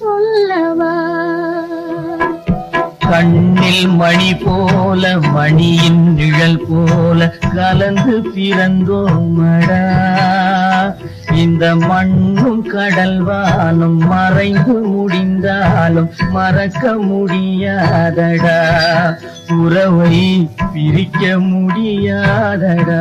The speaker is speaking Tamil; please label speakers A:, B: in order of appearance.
A: சொல்லவா?
B: கண்ணில் மணி போல மணியின் நிழல் போல கலந்து பிறந்தோமடா. இந்த மண்ணும் கடல்வானும் மறைந்து முடிந்தாலும் மறக்க முடியாதடா. உறவை பிரிக்க முடியாதடா.